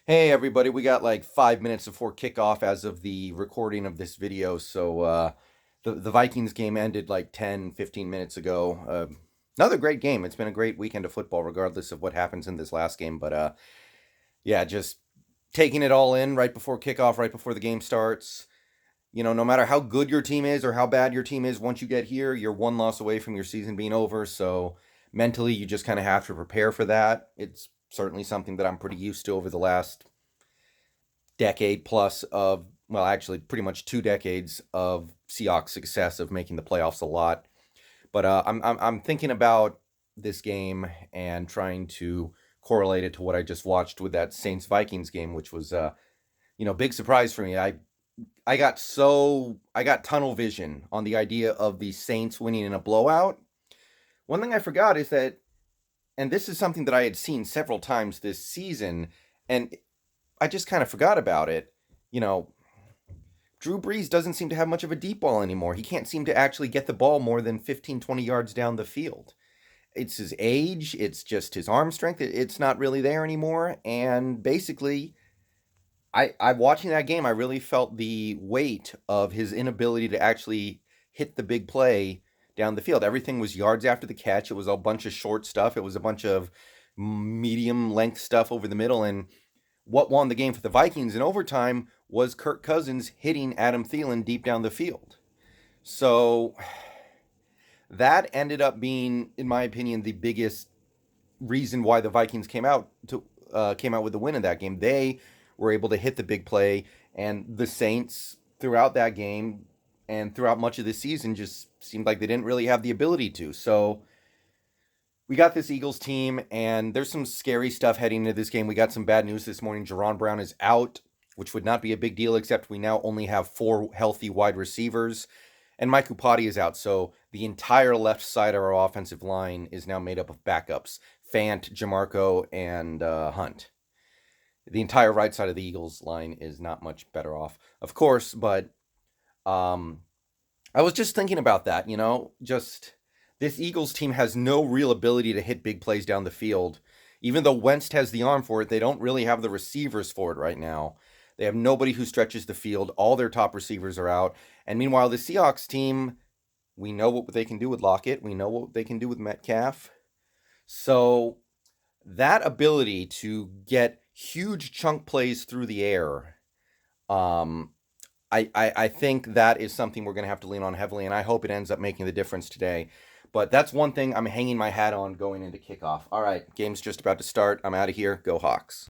Hey everybody, we got like 5 minutes before kickoff as of the recording of this video. So the Vikings game ended like 10, 15 minutes ago. Another great game. It's been a great weekend of football, regardless of what happens in this last game. But yeah, just taking it all in right before kickoff, right before the game starts. No matter how good your team is or how bad your team is, once you get here, you're one loss away from your season being over. So mentally, you just kind of have to prepare for that. It's certainly something that I'm pretty used to over the last decade plus of, well, actually pretty much 2 decades of Seahawks success of making the playoffs a lot. But I'm thinking about this game and trying to correlate it to what I just watched with that Saints Vikings game, which was big surprise for me. I got tunnel vision on the idea of the Saints winning in a blowout. One thing I forgot is that, and this is something that I had seen several times this season, and I just kind of forgot about it. You know, Drew Brees doesn't seem to have much of a deep ball anymore. He can't seem to actually get the ball more than 15, 20 yards down the field. It's his age, it's just his arm strength. It's not really there anymore. And basically, I watching that game, I really felt the weight of his inability to actually hit the big play down the field. Everything was yards after the catch. It was a bunch of short stuff. It was a bunch of medium length stuff over the middle. And what won the game for the Vikings in overtime was Kirk Cousins hitting Adam Thielen deep down the field. So that ended up being, in my opinion, the biggest reason why the Vikings came out with the win in that game. They were able to hit the big play, and the Saints throughout that game and throughout much of the season just seemed like they didn't really have the ability to. So we got this Eagles team, and there's some scary stuff heading into this game. We got some bad news this morning. Jaron Brown is out, which would not be a big deal, except we now only have 4 healthy wide receivers, and Mike Upati is out. So the entire left side of our offensive line is now made up of backups: Fant, Jamarco, and Hunt. The entire right side of the Eagles line is not much better off, of course, but um, I was just thinking about that, just this Eagles team has no real ability to hit big plays down the field. Even though Wentz has the arm for it, they don't really have the receivers for it right now. They have nobody who stretches the field. All their top receivers are out. And meanwhile, the Seahawks team, we know what they can do with Lockett. We know what they can do with Metcalf. So that ability to get huge chunk plays through the air, um, I think that is something we're going to have to lean on heavily, and I hope it ends up making the difference today. But that's one thing I'm hanging my hat on going into kickoff. All right, game's just about to start. I'm out of here. Go Hawks.